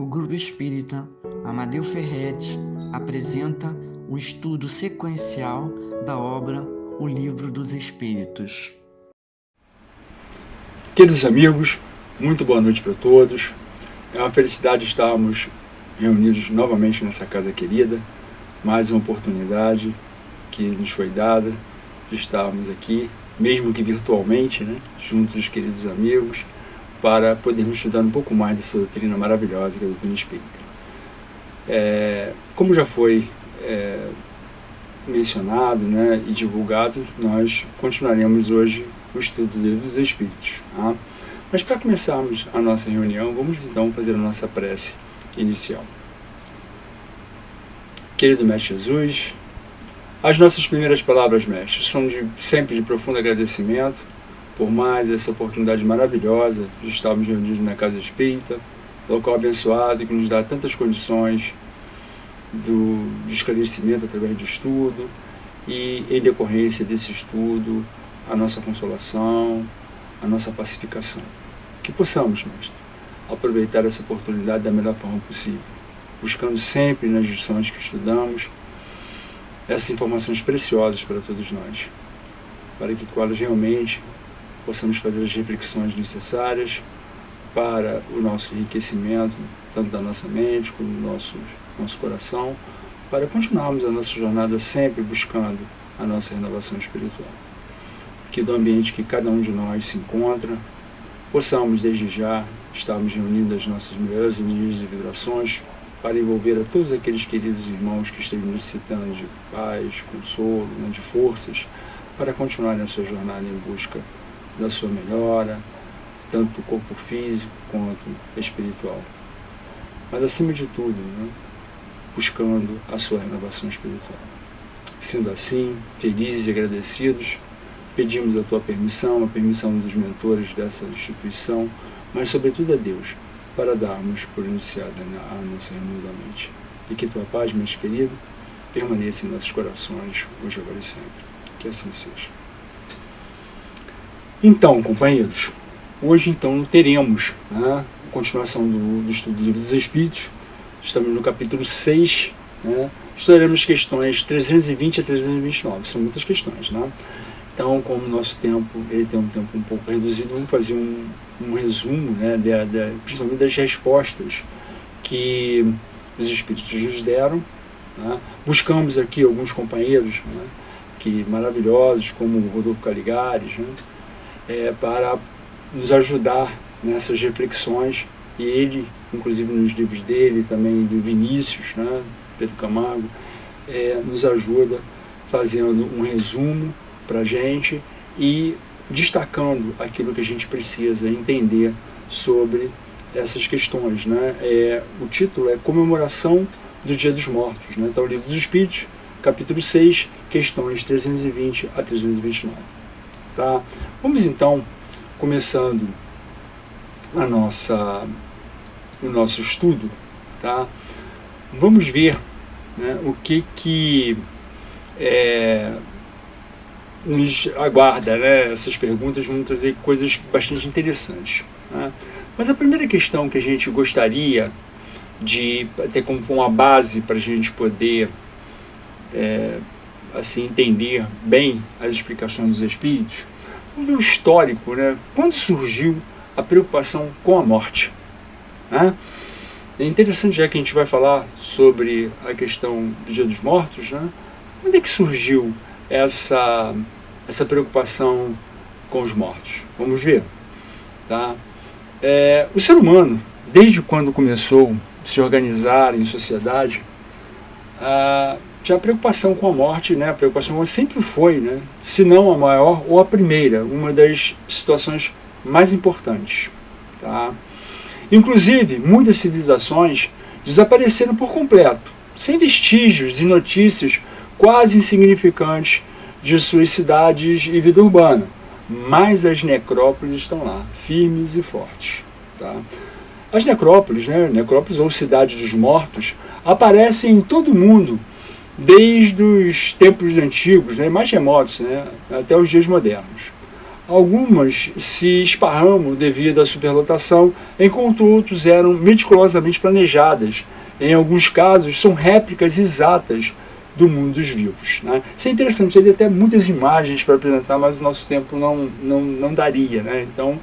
Grupo Espírita Amadeu Ferretti apresenta um estudo sequencial da obra O Livro dos Espíritos. Queridos amigos, muito boa noite para todos. É uma felicidade estarmos reunidos novamente nessa casa querida. Mais uma oportunidade que nos foi dada de estarmos aqui, mesmo que virtualmente, juntos dos queridos amigos, para podermos estudar um pouco mais dessa doutrina maravilhosa que é a doutrina espírita. Como já foi mencionado e divulgado, nós continuaremos hoje o estudo do Livro dos Espíritos. Tá? Mas para começarmos a nossa reunião, vamos então fazer a nossa prece inicial. Querido Mestre Jesus, as nossas primeiras palavras, Mestre, são sempre de profundo agradecimento por mais essa oportunidade maravilhosa de estarmos reunidos na Casa Espírita, local abençoado que nos dá tantas condições de esclarecimento através do estudo e, em decorrência desse estudo, a nossa consolação, a nossa pacificação. Que possamos, Mestre, aproveitar essa oportunidade da melhor forma possível, buscando sempre nas lições que estudamos essas informações preciosas para todos nós, para que com elas realmente possamos fazer as reflexões necessárias para o nosso enriquecimento, tanto da nossa mente como do nosso coração, para continuarmos a nossa jornada sempre buscando a nossa renovação espiritual. Que do ambiente que cada um de nós se encontra, possamos desde já estarmos reunindo as nossas melhores energias e vibrações para envolver a todos aqueles queridos irmãos que estejam necessitando de paz, consolo, de forças, para continuarem a sua jornada em busca da sua melhora, tanto do corpo físico quanto espiritual. Mas acima de tudo, buscando a sua renovação espiritual. Sendo assim, felizes e agradecidos, pedimos a tua permissão, a permissão dos mentores dessa instituição, mas sobretudo a Deus, para darmos por iniciada a nossa reunião da mente. E que tua paz, meus queridos, permaneça em nossos corações, hoje, agora e sempre. Que assim seja. Então, companheiros, hoje então teremos a continuação do estudo do Livro dos Espíritos. Estamos no capítulo 6, estudaremos questões 320 a 329, são muitas questões. Então, como o nosso tempo ele tem um tempo um pouco reduzido, vamos fazer um resumo, principalmente das respostas que os Espíritos nos deram. Buscamos aqui alguns companheiros que maravilhosos, como o Rodolfo Caligares, para nos ajudar nessas reflexões, e ele, inclusive nos livros dele, também do Vinícius, Pedro Camargo, nos ajuda fazendo um resumo para a gente e destacando aquilo que a gente precisa entender sobre essas questões. O título é Comemoração do Dia dos Mortos. Então, o Livro dos Espíritos, capítulo 6, questões 320 a 329. Tá? Vamos então, começando o nosso estudo, tá? Vamos ver o que nos aguarda. Essas perguntas vão trazer coisas bastante interessantes. Mas a primeira questão que a gente gostaria de ter como uma base para a gente poder assim entender bem as explicações dos Espíritos, vamos ver o histórico, quando surgiu a preocupação com a morte. É interessante, já que a gente vai falar sobre a questão do Dia dos Mortos, quando é que surgiu essa preocupação com os mortos? Vamos ver. Tá? O ser humano, desde quando começou a se organizar em sociedade, tinha a preocupação com a morte, a preocupação sempre foi, se não a maior ou a primeira, uma das situações mais importantes. Tá? Inclusive, muitas civilizações desapareceram por completo, sem vestígios e notícias quase insignificantes de suas cidades e vida urbana, mas as necrópoles estão lá, firmes e fortes. Tá? As necrópoles, necrópolis ou cidades dos mortos, aparecem em todo o mundo, desde os tempos antigos, mais remotos, até os dias modernos. Algumas se esparramam devido à superlotação, enquanto outros eram meticulosamente planejadas. Em alguns casos, são réplicas exatas do mundo dos vivos. Né? Isso é interessante, teria até muitas imagens para apresentar, mas o nosso tempo não daria. Né? Então,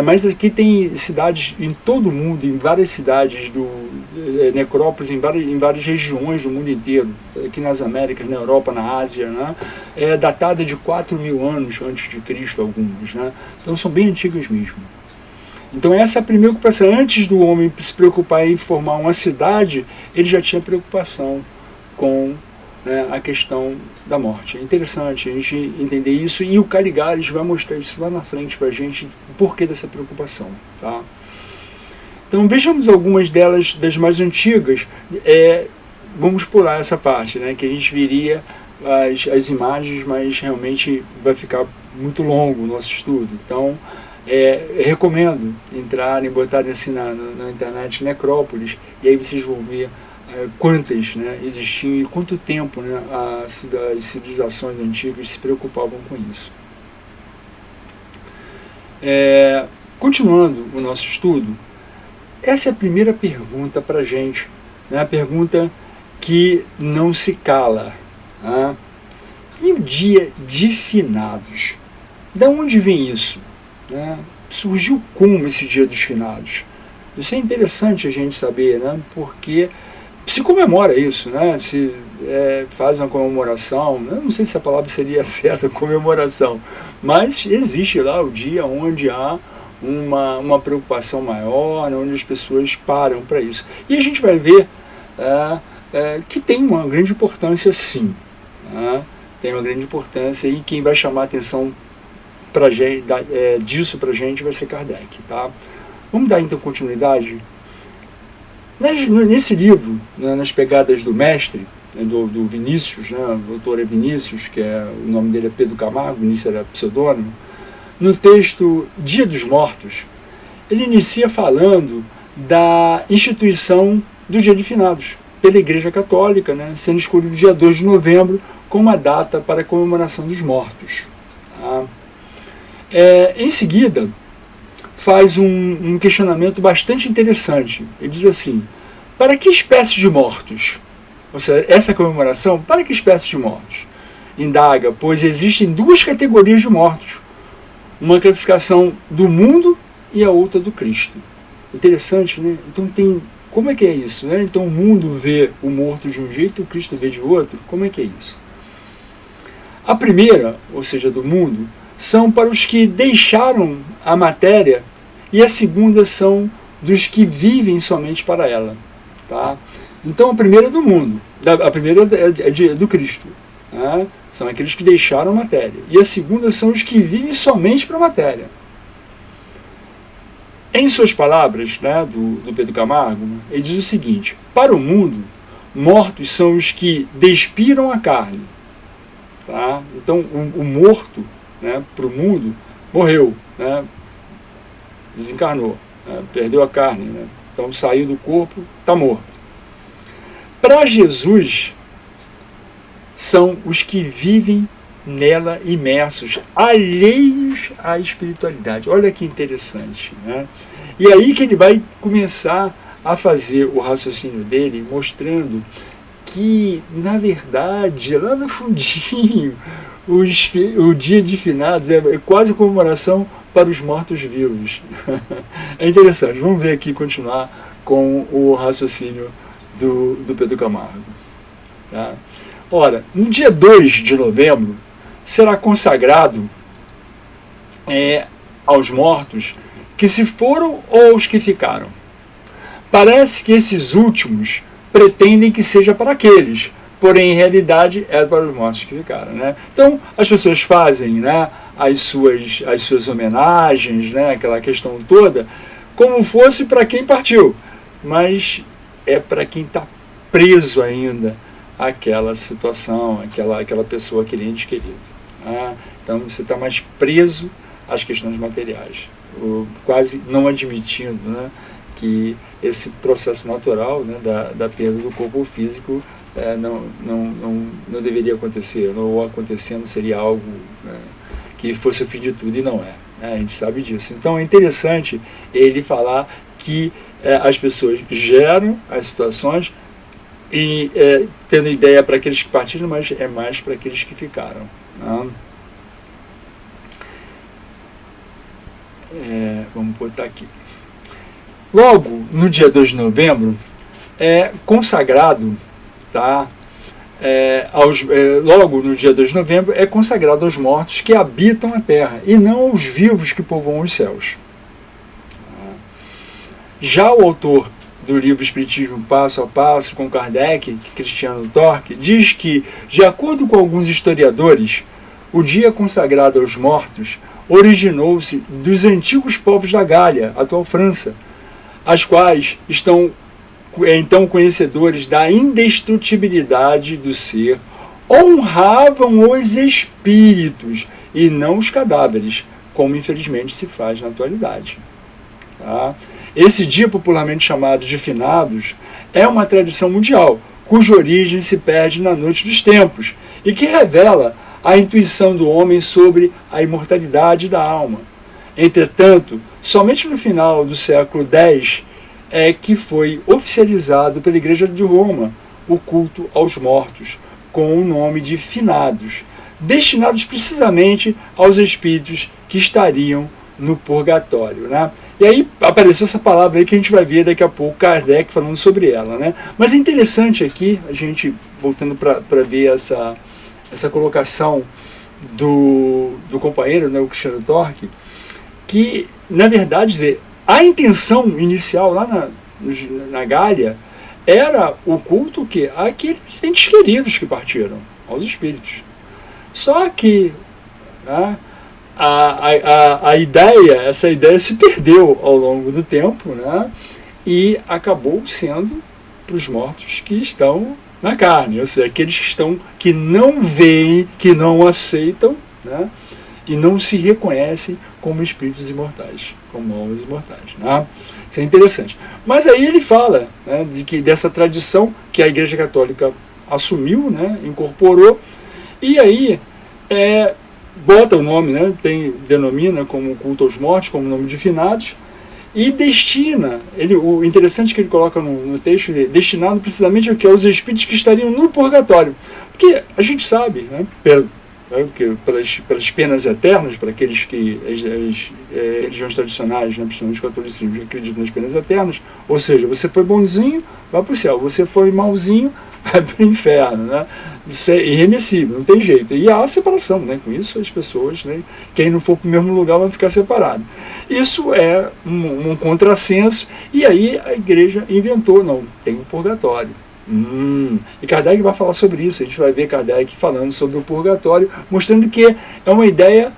mas aqui tem cidades em todo o mundo, em várias cidades, necrópolis em várias regiões do mundo inteiro, aqui nas Américas, na Europa, na Ásia, né? Datada de 4.000 anos antes de Cristo, algumas. Né? Então são bem antigas mesmo. Então essa é a primeira ocupação. Antes do homem se preocupar em formar uma cidade, ele já tinha preocupação com a questão da morte. É interessante a gente entender isso, e o Caligares vai mostrar isso lá na frente para a gente, o porquê dessa preocupação. Tá? Então vejamos algumas delas, das mais antigas. Vamos pular essa parte, né, que a gente viria as imagens, mas realmente vai ficar muito longo o nosso estudo. Então recomendo entrarem, botarem assim na internet necrópolis, e aí vocês vão ver quantas, né, existiam e quanto tempo, né, as civilizações antigas se preocupavam com isso. Continuando o nosso estudo, essa é a primeira pergunta para a gente, né, a pergunta que não se cala. Né? E o dia de finados? De onde vem isso? Né? Surgiu como esse dia dos finados? Isso é interessante a gente saber, né, porque se comemora isso, né? Se faz uma comemoração, eu não sei se a palavra seria certa, comemoração, mas existe lá o dia onde há uma preocupação maior, onde as pessoas param para isso. E a gente vai ver que tem uma grande importância, sim. Né? Tem uma grande importância, e quem vai chamar a atenção disso para a gente vai ser Kardec. Tá? Vamos dar então continuidade? Nesse livro, né, nas pegadas do mestre, do Vinícius, né, o autor é Vinícius, que o nome dele é Pedro Camargo, Vinícius era pseudônimo, no texto Dia dos Mortos, ele inicia falando da instituição do Dia de Finados pela Igreja Católica, né, sendo escolhido dia 2 de novembro como a data para a comemoração dos mortos. Tá? Em seguida, faz um questionamento bastante interessante. Ele diz assim: para que espécie de mortos? Ou seja, essa comemoração, para que espécie de mortos? Indaga, pois existem duas categorias de mortos. Uma classificação do mundo e a outra do Cristo. Interessante, né? Então como é que é isso? Né? Então o mundo vê o morto de um jeito, o Cristo vê de outro. Como é que é isso? A primeira, ou seja, do mundo, são para os que deixaram a matéria, e a segunda são dos que vivem somente para ela. Tá? Então a primeira é do mundo, a primeira é do Cristo. Tá? São aqueles que deixaram a matéria. E a segunda são os que vivem somente para a matéria. Em suas palavras, né, do Pedro Camargo, ele diz o seguinte: para o mundo, mortos são os que despiram a carne. Tá? Então o morto, né, para o mundo, morreu, né, desencarnou, né, perdeu a carne, né, então saiu do corpo, está morto. Para Jesus, são os que vivem nela imersos, alheios à espiritualidade. Olha que interessante. Né? E aí que ele vai começar a fazer o raciocínio dele, mostrando que, na verdade, lá no fundinho, o dia de finados é quase comemoração para os mortos-vivos. É interessante. Vamos ver aqui, continuar com o raciocínio do Pedro Camargo. Tá? Ora, no dia 2 de novembro, será consagrado aos mortos que se foram ou aos que ficaram. Parece que esses últimos pretendem que seja para aqueles, porém, em realidade, é para os mortos que ficaram. Né? Então, as pessoas fazem, né, as suas homenagens, né, aquela questão toda, como fosse para quem partiu, mas é para quem está preso ainda àquela situação, aquela pessoa, aquele ente querido. Né? Então, você está mais preso às questões materiais, quase não admitindo, né, que esse processo natural, né, da perda do corpo físico não deveria acontecer, ou acontecendo seria algo que fosse o fim de tudo, e não é. A gente sabe disso. Então é interessante ele falar que as pessoas geram as situações e tendo ideia para aqueles que partiram, mas é mais para aqueles que ficaram. Né? Vamos botar aqui. Logo, no dia 2 de novembro, é consagrado, tá? Logo no dia 2 de novembro, é consagrado aos mortos que habitam a terra, e não aos vivos que povoam os céus. Já o autor do livro Espiritismo Passo a Passo, com Kardec, Cristiano Torque, diz que, de acordo com alguns historiadores, o dia consagrado aos mortos originou-se dos antigos povos da Gália, atual França, as quais estão então conhecedores da indestrutibilidade do ser, honravam os espíritos e não os cadáveres, como infelizmente se faz na atualidade. Tá? Esse dia, popularmente chamado de finados, é uma tradição mundial, cuja origem se perde na noite dos tempos, e que revela a intuição do homem sobre a imortalidade da alma. Entretanto, somente no final do século X é que foi oficializado pela Igreja de Roma o culto aos mortos, com o nome de finados, destinados precisamente aos espíritos que estariam no purgatório. Né? E aí apareceu essa palavra aí que a gente vai ver daqui a pouco, Kardec falando sobre ela. Né? Mas é interessante aqui, a gente voltando para ver essa colocação do companheiro, né, o Cristiano Torque, que, na verdade, a intenção inicial lá na Gália era o culto que àqueles entes queridos que partiram, aos espíritos. Só que, né, essa ideia se perdeu ao longo do tempo, né, e acabou sendo para os mortos que estão na carne, ou seja, aqueles que não veem, que não aceitam, né, e não se reconhecem como espíritos imortais, como almas imortais. Né? Isso é interessante. Mas aí ele fala, né, dessa tradição que a Igreja Católica assumiu, né, incorporou, e aí bota o nome, né, denomina como culto aos mortos, como nome de finados, e destina, o interessante que ele coloca no texto, destinado precisamente aos espíritos que estariam no purgatório. Porque a gente sabe, né, pelas penas eternas, para aqueles que as religiões tradicionais, né, principalmente o catolicismo, acreditam nas penas eternas, ou seja, você foi bonzinho, vai para o céu, você foi malzinho, vai para o inferno, né? Isso é irremessível, não tem jeito. E há separação, né? Com isso as pessoas, né, quem não for para o mesmo lugar vai ficar separado. Isso é um contrassenso, e aí a igreja inventou, não, tem um purgatório. E Kardec vai falar sobre isso, a gente vai ver Kardec falando sobre o purgatório, mostrando que é uma ideia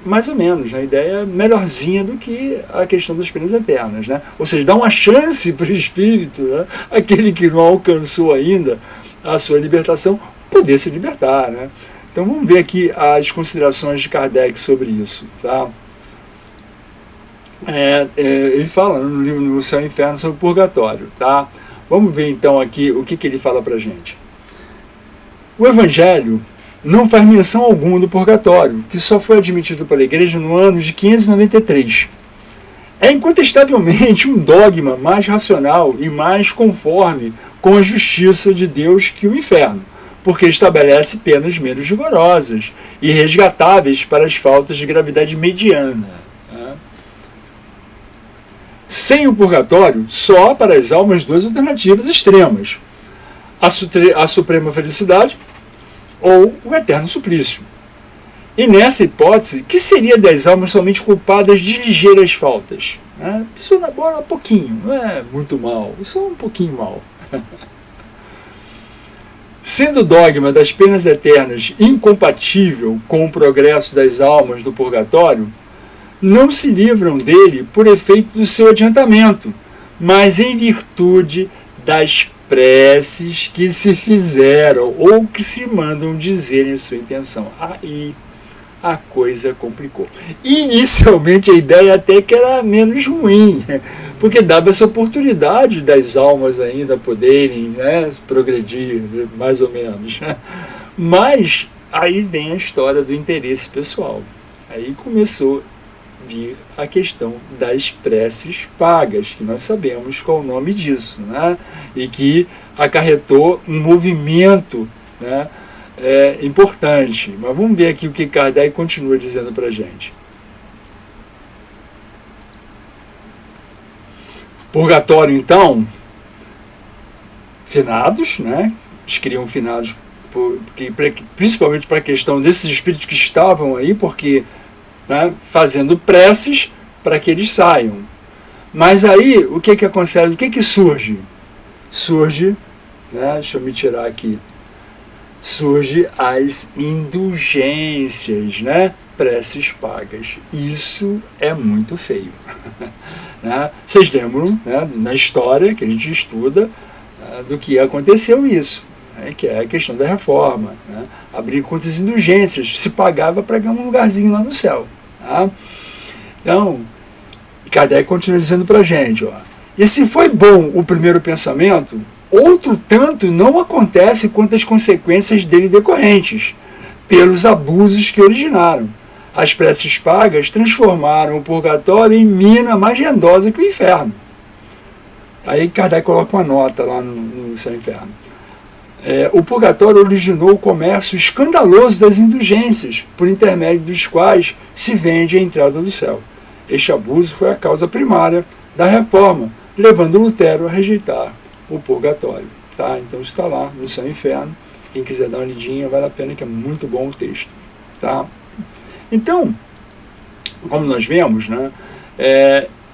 mais ou menos, uma ideia melhorzinha do que a questão das penas eternas, né? Ou seja, dá uma chance para o espírito, né, aquele que não alcançou ainda a sua libertação, poder se libertar, né? Então vamos ver aqui as considerações de Kardec sobre isso, tá? Ele fala no livro No Céu e Inferno sobre o purgatório, tá? Vamos ver então aqui o que ele fala para a gente. O Evangelho não faz menção alguma do purgatório, que só foi admitido pela Igreja no ano de 593. É incontestavelmente um dogma mais racional e mais conforme com a justiça de Deus que o inferno, porque estabelece penas menos rigorosas e resgatáveis para as faltas de gravidade mediana. Sem o purgatório, só para as almas duas alternativas extremas: a suprema felicidade ou o eterno suplício. E nessa hipótese, que seria das almas somente culpadas de ligeiras faltas? Isso na bola pouquinho, não é muito mal, só um pouquinho mal. Sendo o dogma das penas eternas incompatível com o progresso das almas do purgatório, não se livram dele por efeito do seu adiantamento, mas em virtude das preces que se fizeram ou que se mandam dizer em sua intenção. Aí a coisa complicou. Inicialmente a ideia até que era menos ruim, porque dava essa oportunidade das almas ainda poderem, né, progredir, mais ou menos. Mas aí vem a história do interesse pessoal. Aí começou a vir a questão das preces pagas, que nós sabemos qual é o nome disso, né? E que acarretou um movimento, né, importante. Mas vamos ver aqui o que Kardec continua dizendo para a gente. Purgatório, então, finados, né? Eles queriam finados principalmente para a questão desses espíritos que estavam aí, porque, né, fazendo preces para que eles saiam. Mas aí, o que acontece? O que surge? Surge, né, deixa eu me tirar aqui, surge as indulgências, né? Preces pagas. Isso é muito feio. Né? Vocês lembram, né, na história que a gente estuda, do que aconteceu isso, né, que é a questão da reforma, né? Abrir contas indulgências, se pagava para ganhar um lugarzinho lá no céu. Tá? Então, Kardec continua dizendo para a gente, ó, e se foi bom o primeiro pensamento, outro tanto não acontece quanto as consequências dele decorrentes, pelos abusos que originaram. As preces pagas transformaram o purgatório em mina mais rendosa que o inferno. Aí Kardec coloca uma nota lá no Céu e Inferno. O purgatório originou o comércio escandaloso das indulgências, por intermédio dos quais se vende a entrada do céu. Este abuso foi a causa primária da reforma, levando Lutero a rejeitar o purgatório. Tá? Então isso está lá no Céu e Inferno. Quem quiser dar uma lidinha, vale a pena, que é muito bom o texto. Tá? Então, como nós vemos, né,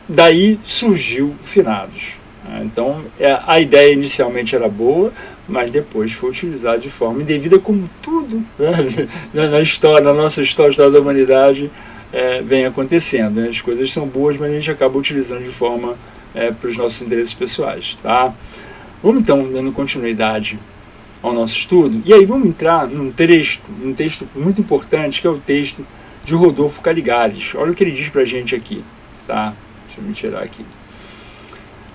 daí surgiu Finados. Então, a ideia inicialmente era boa, mas depois foi utilizada de forma indevida, como tudo, né, na nossa história da humanidade, vem acontecendo. Né? As coisas são boas, mas a gente acaba utilizando de forma para os nossos interesses pessoais. Tá? Vamos então dando continuidade ao nosso estudo, e aí vamos entrar num texto muito importante, que é o texto de Rodolfo Caligares. Olha o que ele diz para a gente aqui. Tá? Deixa eu me tirar aqui.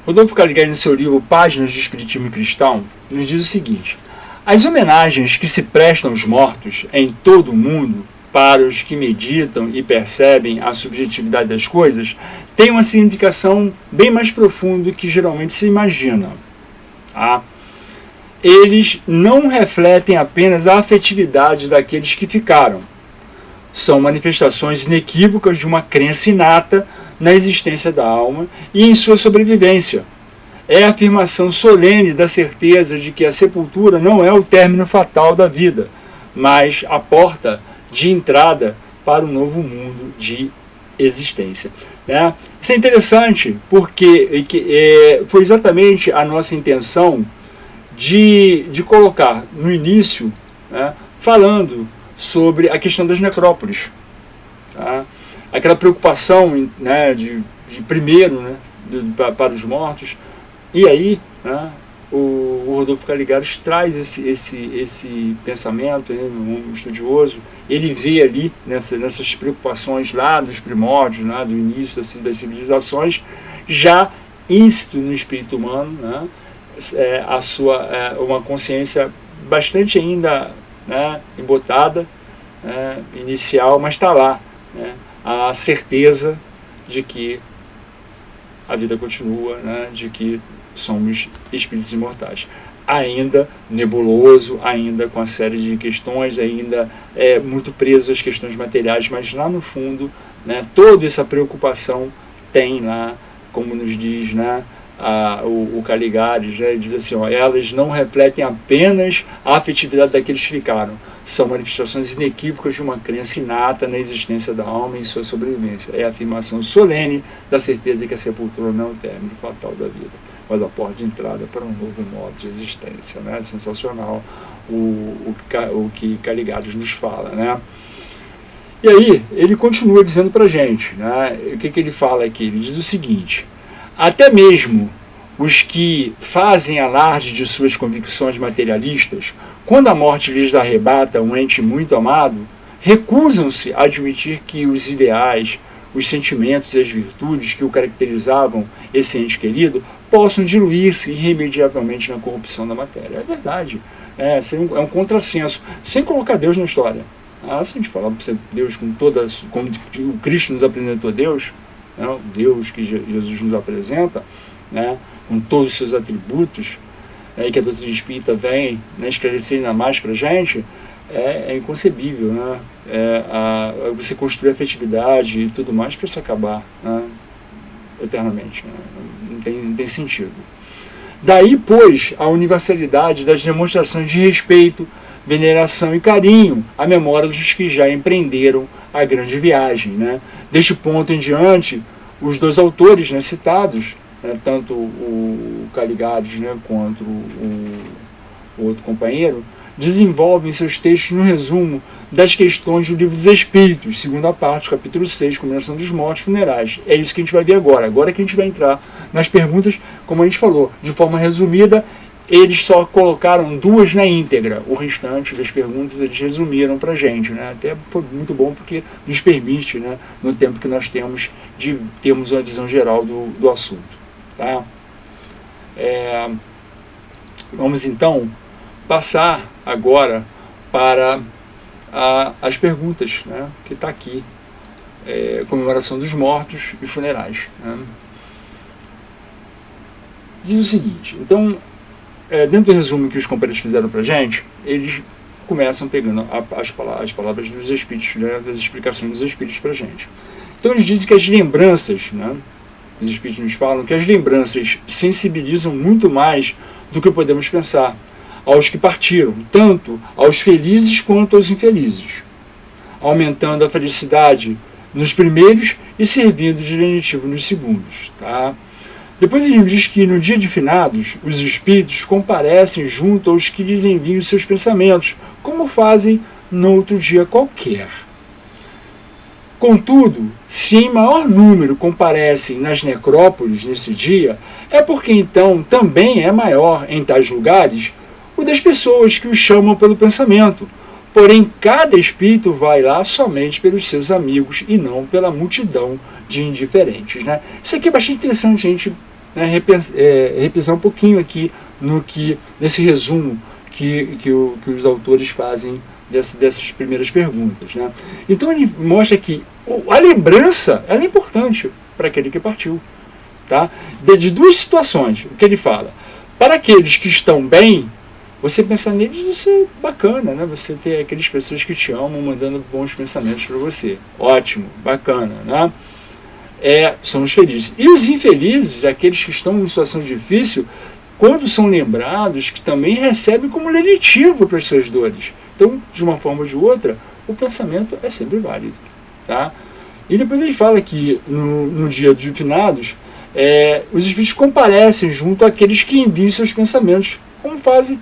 Rodolfo Caligares, em seu livro Páginas de Espiritismo Cristão, nos diz o seguinte: as homenagens que se prestam aos mortos em todo o mundo, para os que meditam e percebem a subjetividade das coisas, têm uma significação bem mais profunda do que geralmente se imagina. Tá? Eles não refletem apenas a afetividade daqueles que ficaram. São manifestações inequívocas de uma crença inata na existência da alma e em sua sobrevivência. É a afirmação solene da certeza de que a sepultura não é o término fatal da vida, mas a porta de entrada para um novo mundo de existência. Né? Isso é interessante, porque foi exatamente a nossa intenção de colocar no início, né, falando sobre a questão das necrópolis. Tá? Aquela preocupação, né, de primeiro, né, para os mortos. E aí, né, o Rodolfo Caligares traz esse pensamento, né, um estudioso, ele vê ali nessas preocupações lá dos primórdios, lá do início das civilizações, já íncito no espírito humano, né, uma consciência bastante ainda, né, embotada, inicial, mas está lá, né, a certeza de que a vida continua, né, de que somos espíritos imortais. Ainda nebuloso, ainda com a série de questões, ainda muito preso às questões materiais, mas lá no fundo, né, toda essa preocupação tem lá, como nos diz, né, o Caligares, né, ele diz assim, ó, elas não refletem apenas a afetividade daqueles que ficaram, são manifestações inequívocas de uma crença inata na existência da alma e em sua sobrevivência. É a afirmação solene da certeza de que a sepultura não é o término fatal da vida, mas a porta de entrada para um novo modo de existência. Né? Sensacional o que Caligares nos fala. Né? E aí, ele continua dizendo para a gente, né? O que ele fala aqui? Ele diz o seguinte: até mesmo os que fazem alarde de suas convicções materialistas, quando a morte lhes arrebata um ente muito amado, recusam-se a admitir que os ideais, os sentimentos e as virtudes que o caracterizavam esse ente querido possam diluir-se irremediavelmente na corrupção da matéria. É verdade. É um contrassenso, sem colocar Deus na história. Se a gente falar Deus como o Cristo nos apresentou Deus, né, o Deus que Jesus nos apresenta, né, com todos os seus atributos, e que a doutrina espírita vem, né, esclarecer ainda mais para a gente, é inconcebível, né? Você construir afetividade e tudo mais para se acabar, né, eternamente. Né? Não tem sentido. Daí, pois, a universalidade das demonstrações de respeito, veneração e carinho à memória dos que já empreenderam a grande viagem. Né? Deste ponto em diante, os dois autores, né, citados, né, tanto o Caligares, né, quanto o outro companheiro, desenvolvem seus textos no resumo das questões do Livro dos Espíritos, segunda parte, capítulo 6, Combinação dos Mortos Funerais. É isso que a gente vai ver agora. Agora que a gente vai entrar nas perguntas, como a gente falou, de forma resumida. Eles só colocaram 2 na íntegra. O restante das perguntas eles resumiram para a gente. Né? Até foi muito bom porque nos permite, né, no tempo que nós temos, de termos uma visão geral do assunto. Tá? Vamos então passar agora para as perguntas, né, que está aqui. Comemoração dos mortos e funerais. Né? Diz o seguinte, então, dentro do resumo que os companheiros fizeram para a gente, eles começam pegando as palavras dos Espíritos, né, das explicações dos Espíritos para a gente. Então eles dizem que as lembranças, né, os Espíritos nos falam que as lembranças sensibilizam muito mais do que podemos pensar aos que partiram, tanto aos felizes quanto aos infelizes, aumentando a felicidade nos primeiros e servindo de lenitivo nos segundos. Tá? Depois ele diz que no dia de finados, os espíritos comparecem junto aos que lhes enviam seus pensamentos, como fazem no outro dia qualquer. Contudo, se em maior número comparecem nas necrópolis nesse dia, é porque então também é maior em tais lugares o das pessoas que o chamam pelo pensamento. Porém, cada espírito vai lá somente pelos seus amigos e não pela multidão de indiferentes. Né? Isso aqui é bastante interessante a gente, né, repisar um pouquinho aqui nesse resumo que os autores fazem dessas primeiras perguntas. Né? Então ele mostra que a lembrança ela é importante para aquele que partiu. Tá? De 2 situações, o que ele fala. Para aqueles que estão bem, você pensar neles, isso é bacana, né? Você ter aquelas pessoas que te amam mandando bons pensamentos para você. Ótimo, bacana, né? São os felizes. E os infelizes, aqueles que estão em situação difícil, quando são lembrados, que também recebem como lenitivo para as suas dores. Então, de uma forma ou de outra, o pensamento é sempre válido. Tá? E depois ele fala que no dia dos finados, os espíritos comparecem junto àqueles que enviam seus pensamentos, como fazem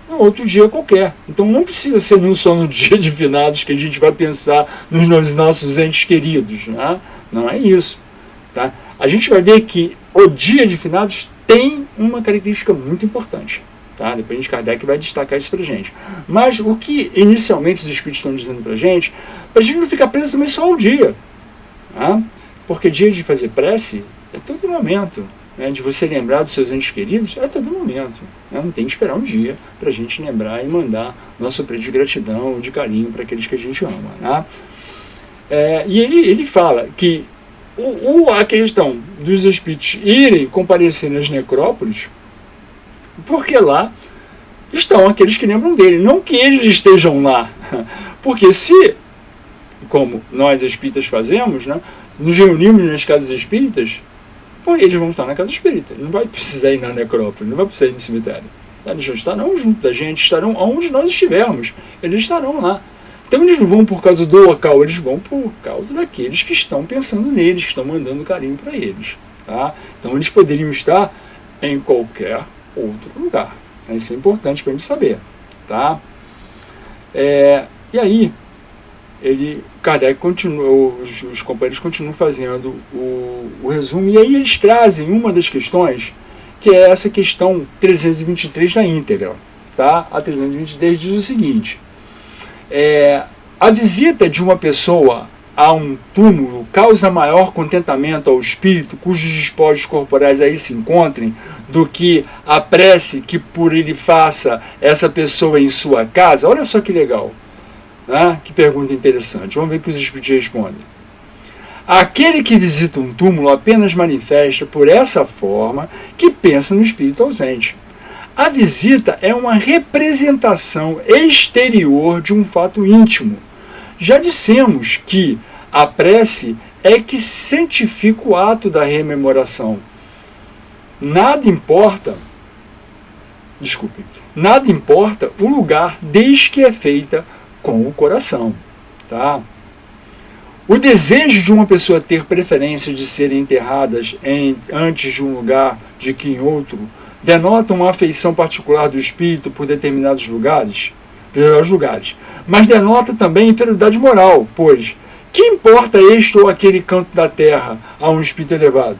no outro dia qualquer. Então não precisa ser só no dia de finados que a gente vai pensar nos nossos entes queridos. Né? Não é isso. Tá? A gente vai ver que o dia de finados tem uma característica muito importante. Tá? Depois a gente Kardec vai destacar isso pra gente. Mas o que inicialmente os espíritos estão dizendo pra gente não ficar preso também só ao dia. Tá? Porque dia de fazer prece é todo momento. Né, de você lembrar dos seus entes queridos, é todo momento. Né, não tem que esperar um dia para a gente lembrar e mandar nosso preço de gratidão, de carinho para aqueles que a gente ama. Né? E ele fala que a questão dos espíritos irem comparecer nas necrópolis, porque lá estão aqueles que lembram dele, não que eles estejam lá. Porque se, como nós espíritas fazemos, né, nos reunimos nas casas espíritas, eles vão estar na casa espírita, ele não vai precisar ir na necrópole, não vai precisar ir no cemitério. Eles estarão junto da gente, estarão onde nós estivermos, eles estarão lá. Então eles não vão por causa do local, eles vão por causa daqueles que estão pensando neles, que estão mandando carinho para eles. Tá? Então eles poderiam estar em qualquer outro lugar. Isso é importante para a gente saber. Tá? E aí, Kardec continua, os companheiros continuam fazendo o resumo, e aí eles trazem uma das questões, que é essa questão 323 na íntegra. Tá? A 323 diz o seguinte: a visita de uma pessoa a um túmulo causa maior contentamento ao espírito cujos despojos corporais aí se encontrem do que a prece que por ele faça essa pessoa em sua casa? Olha só que legal, né? Que pergunta interessante. Vamos ver o que os espíritos respondem. Aquele que visita um túmulo apenas manifesta por essa forma que pensa no espírito ausente. A visita é uma representação exterior de um fato íntimo. Já dissemos que a prece é que santifica o ato da rememoração. Nada importa o lugar desde que é feita com o coração. Tá? O desejo de uma pessoa ter preferência de serem enterradas antes de um lugar de que em outro denota uma afeição particular do espírito por determinados lugares, mas denota também inferioridade moral, pois que importa este ou aquele canto da terra a um espírito elevado?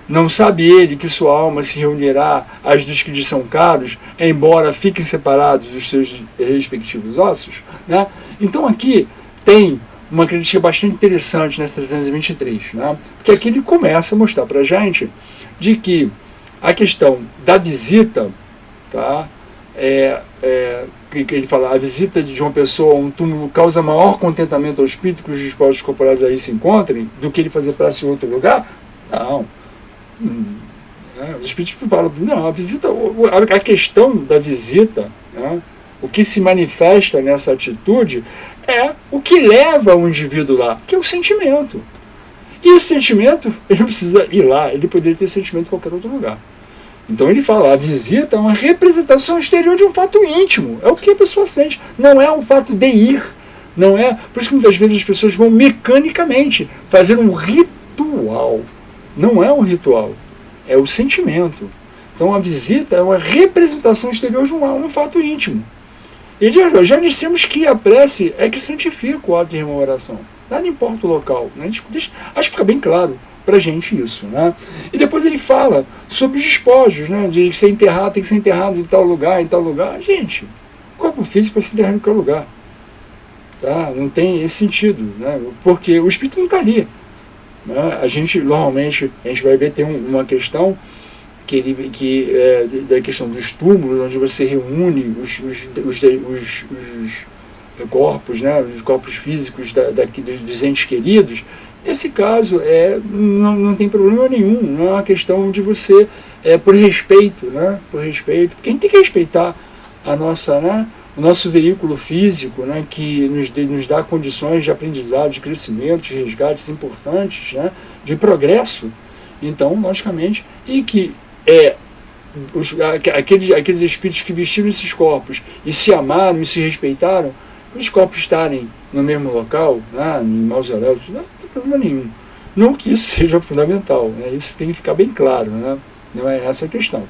Não sabe ele que sua alma se reunirá às dos que lhe são caros, embora fiquem separados dos seus respectivos ossos? Né? Então aqui tem uma crítica bastante interessante nessa 323, né? Porque aqui ele começa a mostrar para a gente de que a questão da visita, tá? Ele fala, a visita de uma pessoa a um túmulo causa maior contentamento ao espírito que os despojos corporais aí se encontrem do que ele fazer prece em outro lugar? Não. Os espíritos falam, não, a visita, a questão da visita, né? O que se manifesta nessa atitude é o que leva o indivíduo lá, que é o sentimento. E esse sentimento, ele não precisa ir lá, ele poderia ter sentimento em qualquer outro lugar. Então ele fala, a visita é uma representação exterior de um fato íntimo, é o que a pessoa sente, não é um fato de ir, não é, por isso que muitas vezes as pessoas vão mecanicamente fazer um ritual, não é um ritual, é o sentimento. Então a visita é uma representação exterior de um fato íntimo. E já dissemos que a prece é que santifica o ato de rememoração. Nada importa o local. Né? Acho que fica bem claro para a gente isso. Né? E depois ele fala sobre os despojos, né? De ser enterrado, tem que ser enterrado em tal lugar, em tal lugar. Gente, corpo físico para se enterrar em qualquer lugar. Tá? Não tem esse sentido. Né? Porque o espírito não está ali. Né? Normalmente, a gente vai ver, tem uma questão da questão dos túmulos, onde você reúne os corpos, né, os corpos físicos dos entes queridos. Nesse caso, não tem problema nenhum, não é uma questão de você, por respeito, né, porque a gente tem que respeitar a nossa, né, o nosso veículo físico, né, que nos dá condições de aprendizado, de crescimento, de resgates importantes, né, de progresso. Então, logicamente, e que aqueles espíritos que vestiram esses corpos e se amaram e se respeitaram, os corpos estarem no mesmo local, né, em mausoléus, não tem problema nenhum. Não que isso seja fundamental, né, isso tem que ficar bem claro, né, não é essa a questão.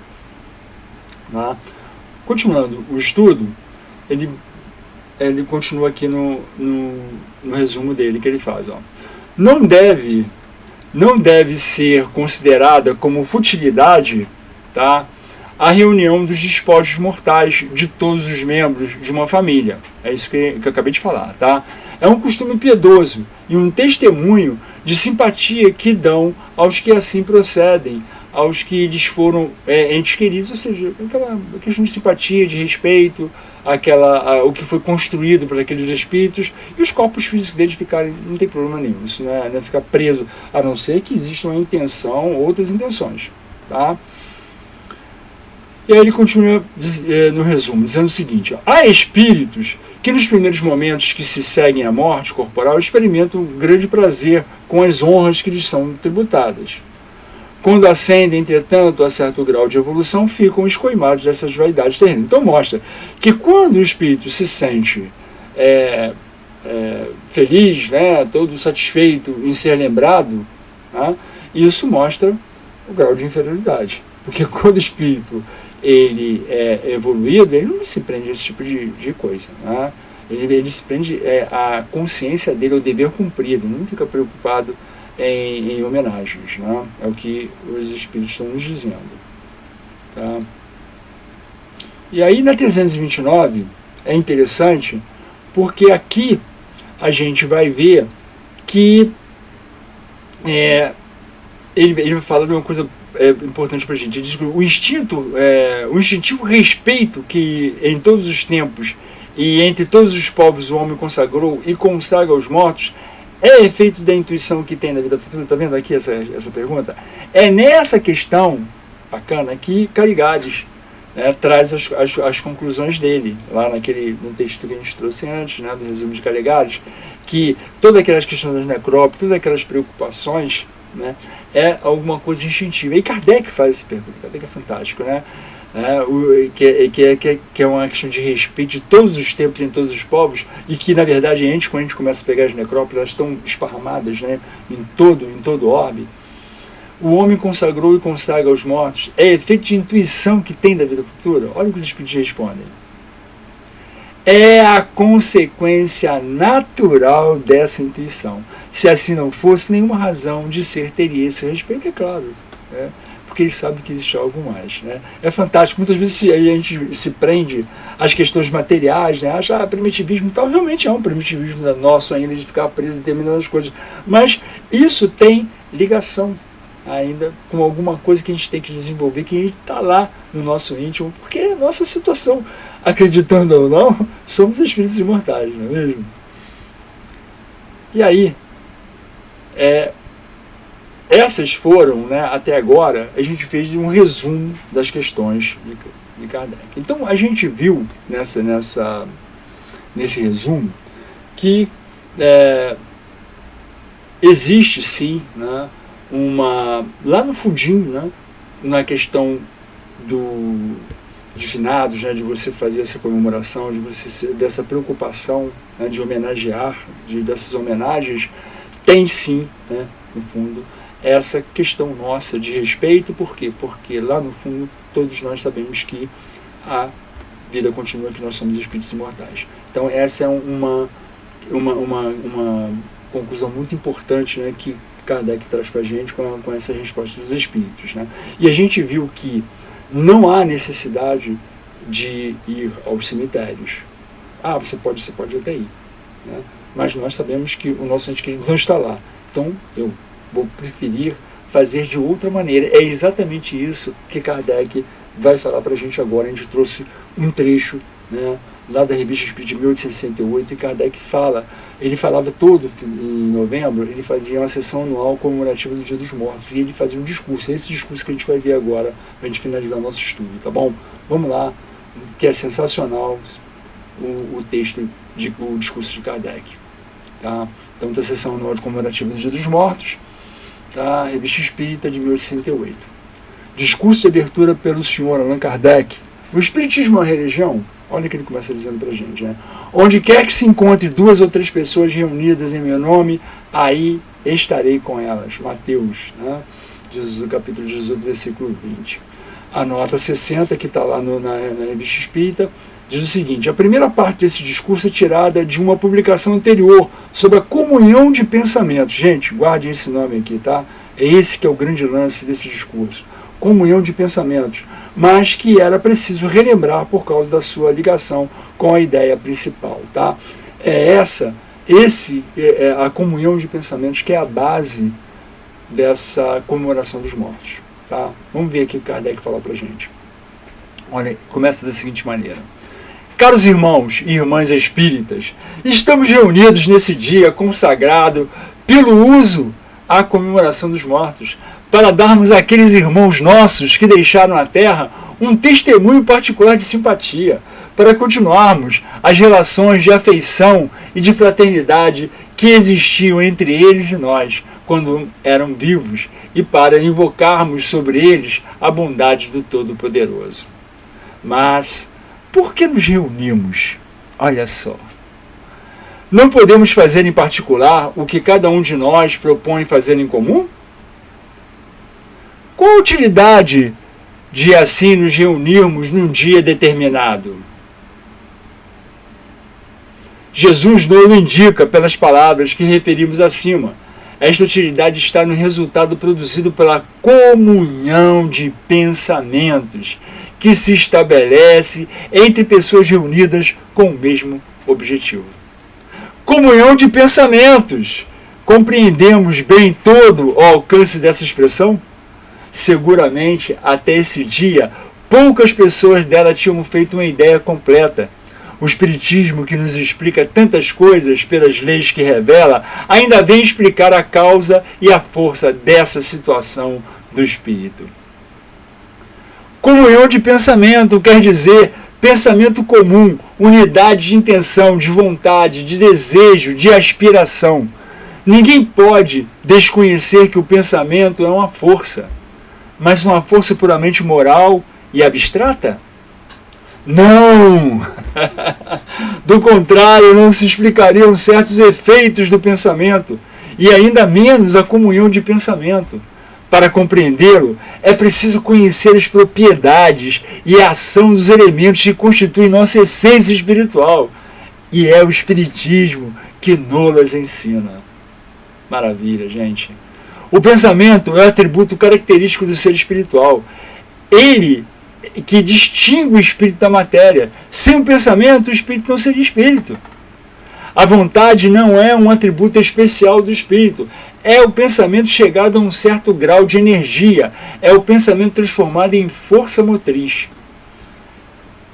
Né. Continuando o estudo, ele continua aqui no resumo dele que ele faz. Ó. Não deve ser considerada como futilidade, tá, a reunião dos despojos mortais de todos os membros de uma família. É isso que eu acabei de falar. Tá? É um costume piedoso e um testemunho de simpatia que dão aos que assim procedem, aos que lhes foram entes queridos, ou seja, aquela questão de simpatia, de respeito, o que foi construído por aqueles espíritos, e os corpos físicos deles ficarem, não tem problema nenhum, isso não é ficar preso, a não ser que exista uma intenção, outras intenções. Tá? E aí ele continua no resumo, dizendo o seguinte, ó, há espíritos que nos primeiros momentos que se seguem à morte corporal experimentam um grande prazer com as honras que lhes são tributadas. Quando ascendem, entretanto, a certo grau de evolução, ficam escoimados dessas vaidades terrenas. Então mostra que quando o espírito se sente feliz, né, todo satisfeito em ser lembrado, né, isso mostra o grau de inferioridade. Porque quando o espírito ele é evoluído, ele não se prende a esse tipo de coisa. Né? Ele se prende à consciência dele, ao dever cumprido, não fica preocupado em homenagens. Né? É o que os espíritos estão nos dizendo. Tá? E aí na 329 é interessante, porque aqui a gente vai ver que ele fala de uma coisa importante para a gente. Ele diz que o instintivo respeito que em todos os tempos e entre todos os povos o homem consagrou e consagra aos mortos é efeito da intuição que tem na vida futura. Está vendo aqui essa pergunta? É nessa questão bacana que Caligares traz as conclusões dele, lá no texto que a gente trouxe antes, do resumo de Caligares, que todas aquelas questões das necrópolis, todas aquelas preocupações, é alguma coisa instintiva. E Kardec faz essa pergunta. Kardec é fantástico, que é uma questão de respeito de todos os tempos em todos os povos, e que na verdade quando a gente começa a pegar as necrópolis, elas estão esparramadas em todo o orbe. O homem consagrou e consagra aos mortos é efeito de intuição que tem da vida futura. Olha o que os espíritos respondem. É a consequência natural dessa intuição. Se assim não fosse, nenhuma razão de ser teria esse respeito, é claro. Porque ele sabe que existe algo mais. É fantástico. Muitas vezes a gente se prende às questões materiais, acha primitivismo e tal. Realmente é um primitivismo nosso ainda de ficar preso em determinadas coisas. Mas isso tem ligação ainda com alguma coisa que a gente tem que desenvolver, que está lá no nosso íntimo, porque é a nossa situação, acreditando ou não, somos espíritos imortais, não é mesmo? E aí, essas foram, até agora, a gente fez um resumo das questões de Kardec. Então, a gente viu nesse resumo que existe sim, lá no fundinho, na questão de finados, de você fazer essa comemoração, dessa preocupação, de homenagear, dessas homenagens, tem sim, no fundo, essa questão nossa de respeito. Por quê? Porque lá no fundo todos nós sabemos que a vida continua, que nós somos espíritos imortais. Então essa é uma conclusão muito importante, que Kardec traz para a gente com essa resposta dos espíritos. E a gente viu que não há necessidade de ir aos cemitérios. Você pode até ir, mas nós sabemos que o nosso ente querido não está lá. Então eu vou preferir fazer de outra maneira. É exatamente isso que Kardec vai falar para a gente agora. A gente trouxe um trecho, lá da Revista Espírita de 1868, e Kardec ele falava em novembro, ele fazia uma sessão anual comemorativa do Dia dos Mortos, e ele fazia um discurso. É esse discurso que a gente vai ver agora, para a gente finalizar o nosso estudo, tá bom? Vamos lá, que é sensacional o texto, o discurso de Kardec. Tá? Então, da sessão anual comemorativa do Dia dos Mortos, tá? Revista Espírita de 1868. Discurso de abertura pelo senhor Allan Kardec. O Espiritismo é uma religião? Olha o que ele começa dizendo para a gente. Onde quer que se encontre 2 ou 3 pessoas reunidas em meu nome, aí estarei com elas. Mateus, Jesus, capítulo 18, versículo 20. A nota 60, que está lá na Revista Espírita, diz o seguinte: a primeira parte desse discurso é tirada de uma publicação anterior sobre a comunhão de pensamentos. Gente, guardem esse nome aqui, tá? É esse que é o grande lance desse discurso. Comunhão de pensamentos, mas que era preciso relembrar por causa da sua ligação com a ideia principal, tá? A comunhão de pensamentos que é a base dessa comemoração dos mortos, tá? Vamos ver aqui o que Kardec fala pra gente. Olha, começa da seguinte maneira: caros irmãos e irmãs espíritas, estamos reunidos nesse dia consagrado pelo uso à comemoração dos mortos, para darmos àqueles irmãos nossos que deixaram a terra um testemunho particular de simpatia, para continuarmos as relações de afeição e de fraternidade que existiam entre eles e nós, quando eram vivos, e para invocarmos sobre eles a bondade do Todo-Poderoso. Mas, por que nos reunimos? Olha só. Não podemos fazer em particular o que cada um de nós propõe fazer em comum? Qual a utilidade de assim nos reunirmos num dia determinado? Jesus nos indica pelas palavras que referimos acima. Esta utilidade está no resultado produzido pela comunhão de pensamentos que se estabelece entre pessoas reunidas com o mesmo objetivo. Comunhão de pensamentos. Compreendemos bem todo o alcance dessa expressão? Seguramente, até esse dia, poucas pessoas dela tinham feito uma ideia completa. O Espiritismo, que nos explica tantas coisas pelas leis que revela, ainda vem explicar a causa e a força dessa situação do espírito. Comunhão de pensamento quer dizer pensamento comum, unidade de intenção, de vontade, de desejo, de aspiração. Ninguém pode desconhecer que o pensamento é uma força, mas uma força puramente moral e abstrata? Não! Do contrário, não se explicariam certos efeitos do pensamento, e ainda menos a comunhão de pensamento. Para compreendê-lo, é preciso conhecer as propriedades e a ação dos elementos que constituem nossa essência espiritual. E é o Espiritismo que nos ensina. Maravilha, gente. O pensamento é o atributo característico do ser espiritual. Ele que distingue o espírito da matéria. Sem o pensamento, o espírito não seria espírito. A vontade não é um atributo especial do espírito. É o pensamento chegado a um certo grau de energia. É o pensamento transformado em força motriz.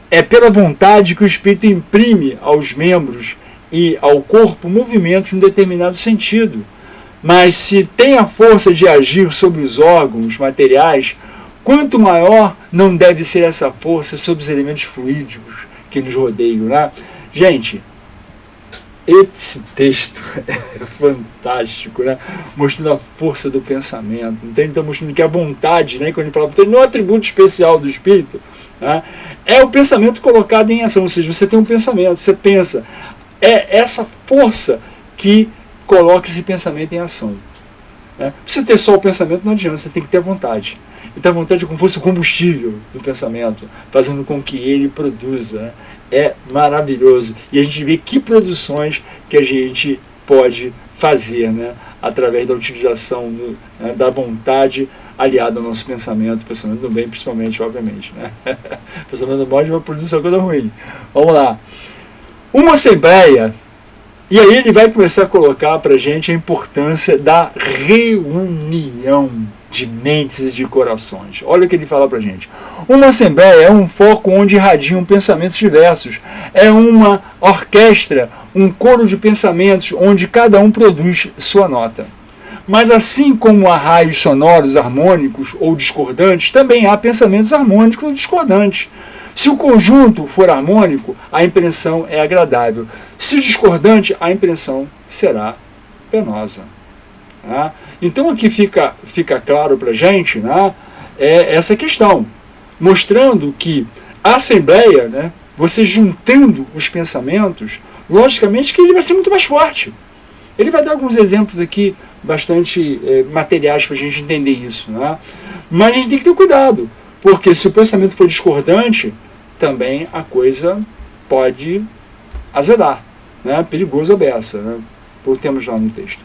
É pela vontade que o espírito imprime aos membros e ao corpo movimentos em um determinado sentido. Mas se tem a força de agir sobre os órgãos materiais, quanto maior não deve ser essa força sobre os elementos fluídicos que nos rodeiam, né? Gente, esse texto é fantástico, né? Mostrando a força do pensamento. Então, mostrando que a vontade, né? Quando ele fala, não é um atributo especial do espírito, né? É o pensamento colocado em ação. Ou seja, você tem um pensamento, você pensa. É essa força que coloca esse pensamento em ação. Né? Você ter só o pensamento não adianta, você tem que ter a vontade. Então a vontade é como se fosse o combustível do pensamento, fazendo com que ele produza. Né? É maravilhoso. E a gente vê que produções que a gente pode fazer, né? Através da utilização da vontade aliada ao nosso pensamento do bem, principalmente, obviamente. Né? Pensamento do mal vai produzir só coisa ruim. Vamos lá. Uma assembleia. E aí ele vai começar a colocar para a gente a importância da reunião de mentes e de corações. Olha o que ele fala para a gente. Uma assembleia é um foco onde irradiam pensamentos diversos. É uma orquestra, um coro de pensamentos onde cada um produz sua nota. Mas assim como há raios sonoros harmônicos ou discordantes, também há pensamentos harmônicos ou discordantes. Se o conjunto for harmônico, a impressão é agradável. Se o discordante, a impressão será penosa. Né? Então aqui fica claro para a gente, né, essa questão, mostrando que a assembleia, né, você juntando os pensamentos, logicamente que ele vai ser muito mais forte. Ele vai dar alguns exemplos aqui bastante materiais para a gente entender isso. Né? Mas a gente tem que ter cuidado, porque se o pensamento for discordante, também a coisa pode azedar, né? Perigoso a beça, né? Por termos lá no texto.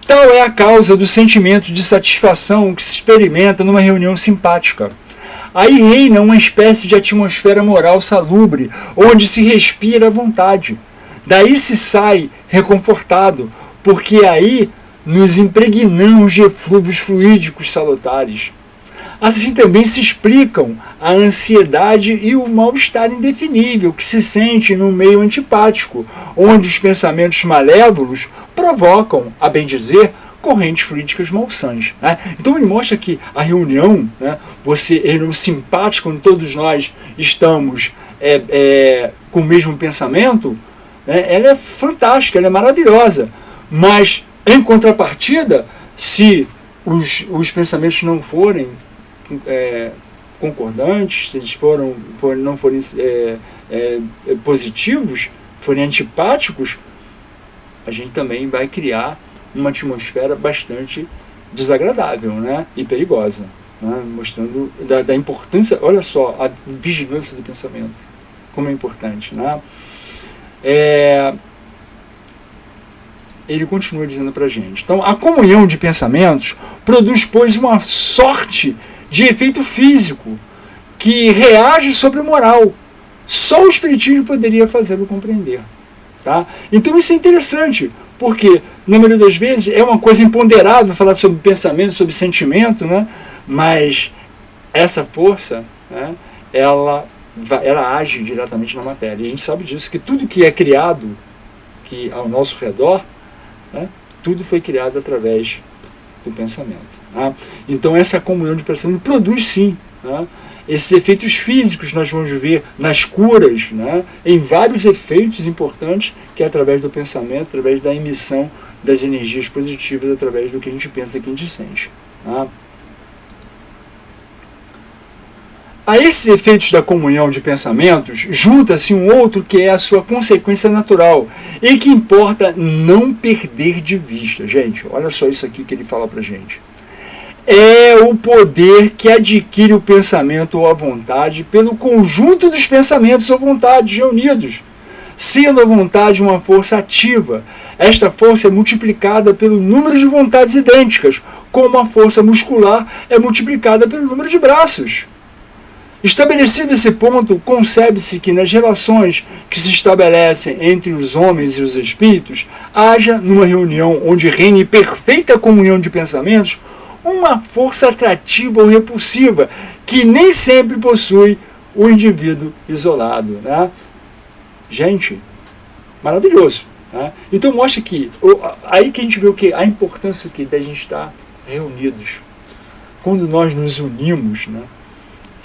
Tal é a causa do sentimento de satisfação que se experimenta numa reunião simpática. Aí reina uma espécie de atmosfera moral salubre, onde se respira à vontade. Daí se sai reconfortado, porque aí nos impregnamos de eflúvios fluídicos salutares. Assim também se explicam a ansiedade e o mal-estar indefinível que se sente no meio antipático, onde os pensamentos malévolos provocam, a bem dizer, correntes fluídicas malsãs. Né? Então ele mostra que a reunião, né, reunião simpática, onde todos nós estamos com o mesmo pensamento, né, ela é fantástica, ela é maravilhosa. Mas, em contrapartida, se os pensamentos não forem concordantes, se eles não forem positivos, forem antipáticos, a gente também vai criar uma atmosfera bastante desagradável, né? E perigosa, né? Mostrando da importância, olha só, a vigilância do pensamento, como é importante, né? Ele continua dizendo para a gente. Então, a comunhão de pensamentos produz, pois, uma sorte de efeito físico que reage sobre o moral. Só o Espiritismo poderia fazê-lo compreender. Tá? Então isso é interessante, porque na maioria das vezes é uma coisa imponderável falar sobre pensamento, sobre sentimento, né? Mas essa força, né, ela age diretamente na matéria. E a gente sabe disso, que tudo que é criado que ao nosso redor, né, tudo foi criado através do pensamento. Tá? Então essa comunhão de pensamento produz sim, né, esses efeitos físicos nós vamos ver nas curas, né, em vários efeitos importantes que é através do pensamento, através da emissão das energias positivas, através do que a gente pensa e que a gente sente. Tá? A esses efeitos da comunhão de pensamentos, junta-se um outro que é a sua consequência natural e que importa não perder de vista. Gente, olha só isso aqui que ele fala pra gente. É o poder que adquire o pensamento ou a vontade pelo conjunto dos pensamentos ou vontades reunidos, sendo a vontade uma força ativa. Esta força é multiplicada pelo número de vontades idênticas, como a força muscular é multiplicada pelo número de braços. Estabelecido esse ponto, concebe-se que nas relações que se estabelecem entre os homens e os espíritos, haja, numa reunião onde reine perfeita comunhão de pensamentos, uma força atrativa ou repulsiva que nem sempre possui o indivíduo isolado. Né? Gente, maravilhoso. Né? Então mostra que, aí que a gente vê o que, a importância que da gente estar reunidos. Quando nós nos unimos, né?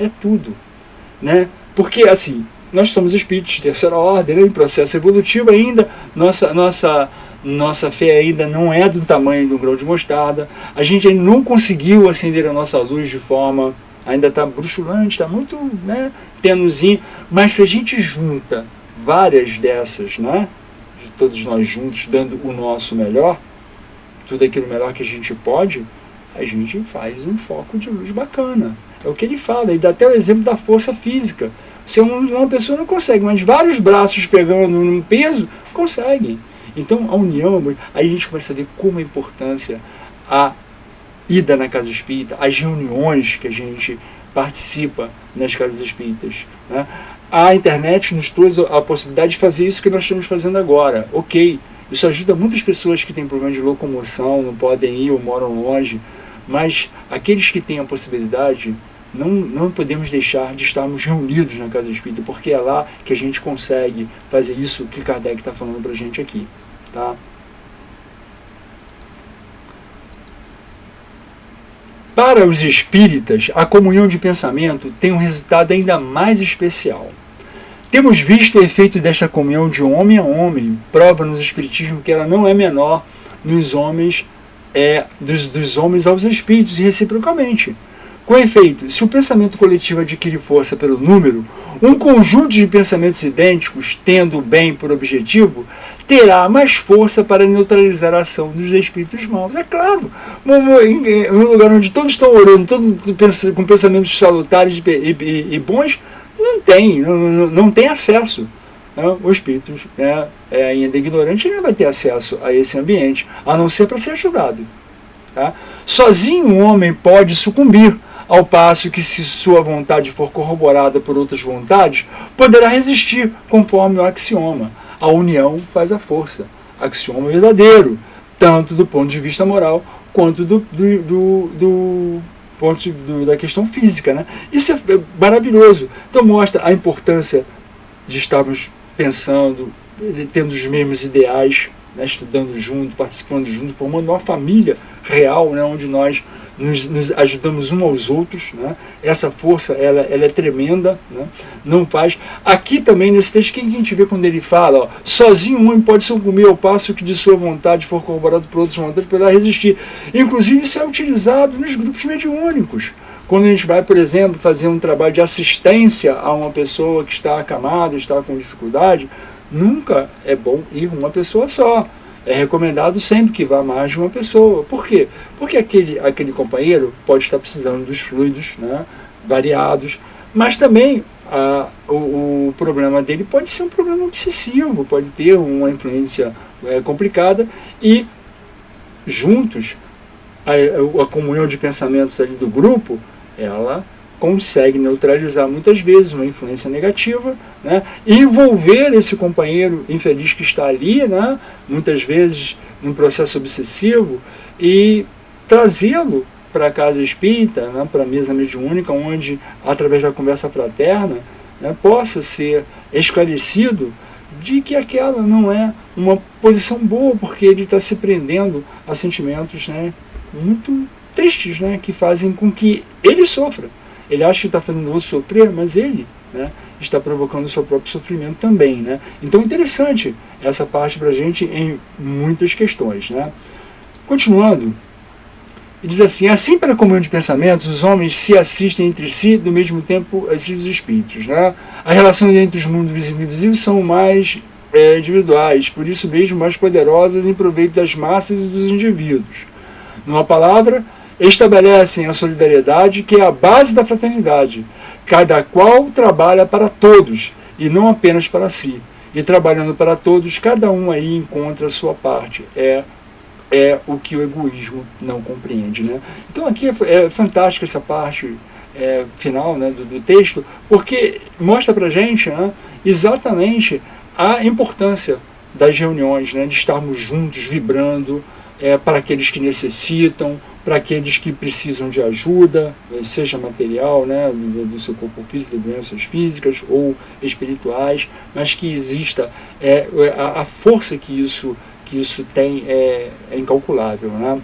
É tudo, né? Porque assim, nós somos espíritos de terceira ordem, né? Em processo evolutivo ainda, nossa fé ainda não é do tamanho do grão de mostarda, a gente ainda não conseguiu acender a nossa luz de forma, ainda está bruxulante, está muito, né, tenuzinho, mas se a gente junta várias dessas, né, de todos nós juntos, dando o nosso melhor, tudo aquilo melhor que a gente pode, a gente faz um foco de luz bacana. É o que ele fala, ele dá até o exemplo da força física. Se uma pessoa não consegue, mas vários braços pegando num peso, conseguem. Então a união, aí a gente começa a ver como a importância a ida na casa espírita, as reuniões que a gente participa nas casas espíritas. Né? A internet nos trouxe a possibilidade de fazer isso que nós estamos fazendo agora. Ok, isso ajuda muitas pessoas que têm problema de locomoção, não podem ir ou moram longe, mas aqueles que têm a possibilidade, não podemos deixar de estarmos reunidos na casa espírita, porque é lá que a gente consegue fazer isso que Kardec está falando para a gente aqui. Tá? Para os espíritas, a comunhão de pensamento tem um resultado ainda mais especial. Temos visto o efeito desta comunhão de homem a homem, prova nos espiritismo que ela não é menor nos homens, dos homens aos espíritos e reciprocamente. Com efeito, se o pensamento coletivo adquire força pelo número, um conjunto de pensamentos idênticos, tendo o bem por objetivo, terá mais força para neutralizar a ação dos espíritos maus. É claro, um lugar onde todos estão orando, todos com pensamentos salutares e bons, não tem acesso. O espírito ainda ignorante, ele não vai ter acesso a esse ambiente, a não ser para ser ajudado. Tá? Sozinho um homem pode sucumbir, ao passo que, se sua vontade for corroborada por outras vontades, poderá resistir, conforme o axioma. A união faz a força. Axioma verdadeiro, tanto do ponto de vista moral, quanto do ponto da questão física. Né? Isso é maravilhoso. Então mostra a importância de estarmos pensando, tendo os mesmos ideais, né, estudando junto, participando junto, formando uma família real, né, onde nós nos ajudamos uns aos outros. Né? Essa força ela é tremenda. Né? Não faz. Aqui também nesse texto, que a gente vê quando ele fala, ó, sozinho um homem pode sucumbir ao passo que de sua vontade for corroborado por outras vontades, poderá resistir. Inclusive isso é utilizado nos grupos mediúnicos. Quando a gente vai, por exemplo, fazer um trabalho de assistência a uma pessoa que está acamada, está com dificuldade, nunca é bom ir uma pessoa só. É recomendado sempre que vá mais de uma pessoa. Por quê? Porque aquele companheiro pode estar precisando dos fluidos, né, variados, mas também o problema dele pode ser um problema obsessivo, pode ter uma influência complicada, e juntos a comunhão de pensamentos ali do grupo, ela consegue neutralizar muitas vezes uma influência negativa, né? Envolver esse companheiro infeliz que está ali, né? Muitas vezes num processo obsessivo, e trazê-lo para a casa espírita, né? Para a mesa mediúnica, onde, através da conversa fraterna, né? Possa ser esclarecido de que aquela não é uma posição boa, porque ele está se prendendo a sentimentos, né? Muito tristes, né? Que fazem com que ele sofra. Ele acha que está fazendo o outro sofrer, mas ele, né, está provocando o seu próprio sofrimento também, né? Então, interessante essa parte para a gente em muitas questões, né? Continuando, ele diz assim: assim, para a comunhão de pensamentos, os homens se assistem entre si, do mesmo tempo assistem os espíritos, né? As relações entre os mundos visível e invisível são mais individuais, por isso mesmo mais poderosas em proveito das massas e dos indivíduos. Numa palavra, estabelecem a solidariedade, que é a base da fraternidade. Cada qual trabalha para todos, e não apenas para si. E trabalhando para todos, cada um aí encontra a sua parte. É o que o egoísmo não compreende, né? Então aqui é fantástica essa parte final, né, do texto, porque mostra para a gente, né, exatamente a importância das reuniões, né, de estarmos juntos, vibrando, para aqueles que necessitam, para aqueles que precisam de ajuda, seja material, né, do seu corpo físico, de doenças físicas ou espirituais, mas que exista a força que isso tem é incalculável, né?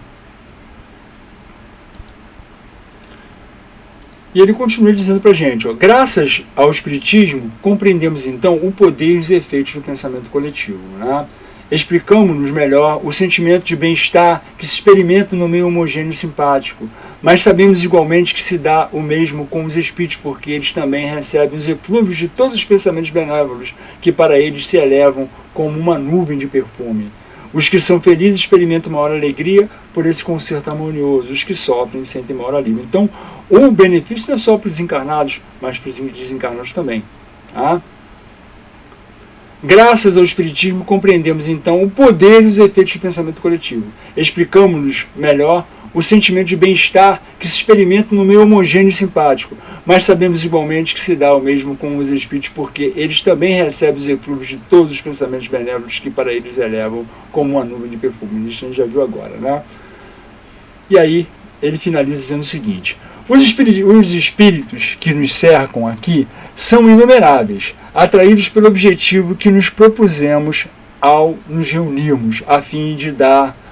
E ele continua dizendo para a gente, graças ao Espiritismo, compreendemos então o poder e os efeitos do pensamento coletivo, né? Explicamos-nos melhor o sentimento de bem-estar que se experimenta no meio homogêneo e simpático, mas sabemos igualmente que se dá o mesmo com os espíritos, porque eles também recebem os eflúvios de todos os pensamentos benévolos, que para eles se elevam como uma nuvem de perfume. Os que são felizes experimentam maior alegria por esse concerto harmonioso, os que sofrem sentem maior alívio. Então, o benefício não é só para os encarnados, mas para os desencarnados também. Tá? Graças ao Espiritismo, compreendemos então o poder e os efeitos do pensamento coletivo. Explicamos-nos melhor o sentimento de bem-estar que se experimenta no meio homogêneo e simpático, mas sabemos igualmente que se dá o mesmo com os espíritos, porque eles também recebem os eflúvios de todos os pensamentos benévolos que para eles elevam como uma nuvem de perfume. Isso a gente já viu agora, né? E aí ele finaliza dizendo o seguinte: os espíritos que nos cercam aqui são inumeráveis, atraídos pelo objetivo que nos propusemos ao nos reunirmos, a fim de dar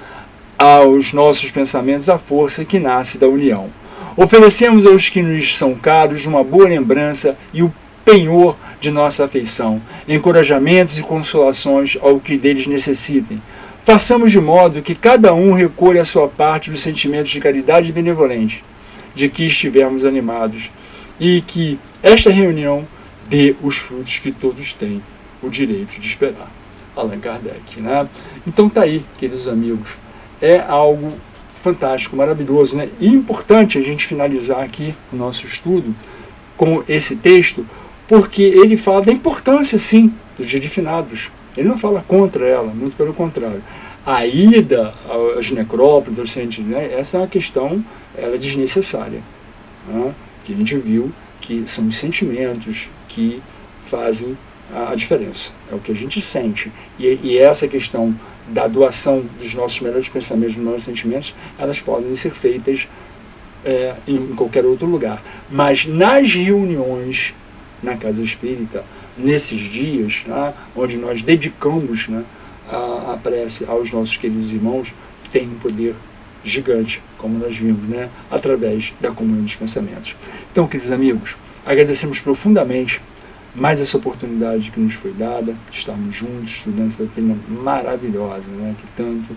aos nossos pensamentos a força que nasce da união. Oferecemos aos que nos são caros uma boa lembrança e o penhor de nossa afeição, encorajamentos e consolações ao que deles necessitem. Façamos de modo que cada um recolha a sua parte dos sentimentos de caridade e benevolência, de que estivermos animados, e que esta reunião dê os frutos que todos têm o direito de esperar. Allan Kardec, né? Então tá aí, queridos amigos, é algo fantástico, maravilhoso, né? E importante a gente finalizar aqui o nosso estudo com esse texto, porque ele fala da importância, sim, do dia de finados. Ele não fala contra ela, muito pelo contrário. A ida às necrópolis, aos centros, né? Essa é uma questão, ela é desnecessária, né? Que a gente viu que são os sentimentos que fazem a diferença, é o que a gente sente, e essa questão da doação dos nossos melhores pensamentos, dos nossos sentimentos, elas podem ser feitas em qualquer outro lugar, mas nas reuniões na Casa Espírita, nesses dias, né, onde nós dedicamos, né, a prece aos nossos queridos irmãos, tem um poder gigante, como nós vimos, né, através da comunhão dos pensamentos. Então, queridos amigos, agradecemos profundamente mais essa oportunidade que nos foi dada, de estarmos juntos, estudando essa doutrina maravilhosa, né, que tanto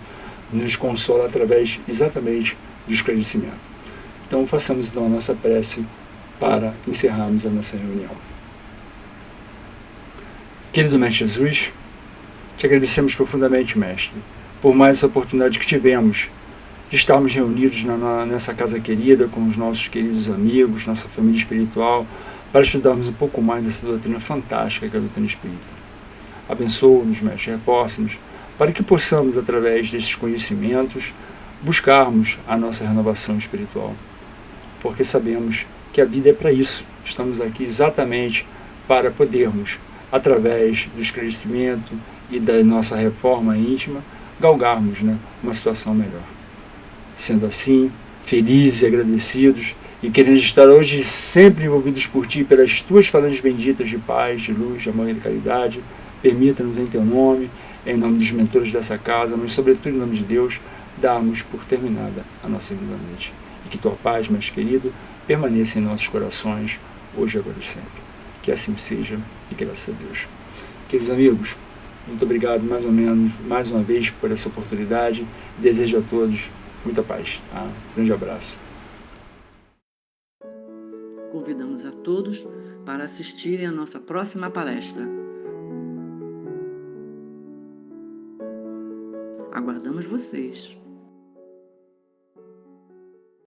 nos consola através exatamente do esclarecimento. Então, façamos então a nossa prece para encerrarmos a nossa reunião. Querido Mestre Jesus, te agradecemos profundamente, Mestre, por mais essa oportunidade que tivemos de estarmos reunidos nessa casa querida, com os nossos queridos amigos, nossa família espiritual, para estudarmos um pouco mais dessa doutrina fantástica que é a doutrina espírita. Abençoa-nos, Mestre, reforça-nos, para que possamos, através desses conhecimentos, buscarmos a nossa renovação espiritual, porque sabemos que a vida é para isso. Estamos aqui exatamente para podermos, através do esclarecimento e da nossa reforma íntima, galgarmos, né, uma situação melhor. Sendo assim, felizes e agradecidos, e querendo estar hoje sempre envolvidos por Ti, pelas Tuas falanges benditas de paz, de luz, de amor e de caridade, permita-nos em Teu nome, em nome dos mentores dessa casa, mas sobretudo em nome de Deus, darmos por terminada a nossa linda noite. E que Tua paz, mais querido, permaneça em nossos corações, hoje, agora e sempre. Que assim seja, e graças a Deus. Queridos amigos, muito obrigado mais uma vez por essa oportunidade. Desejo a todos muita paz. Tá? Grande abraço. Convidamos a todos para assistirem a nossa próxima palestra. Aguardamos vocês!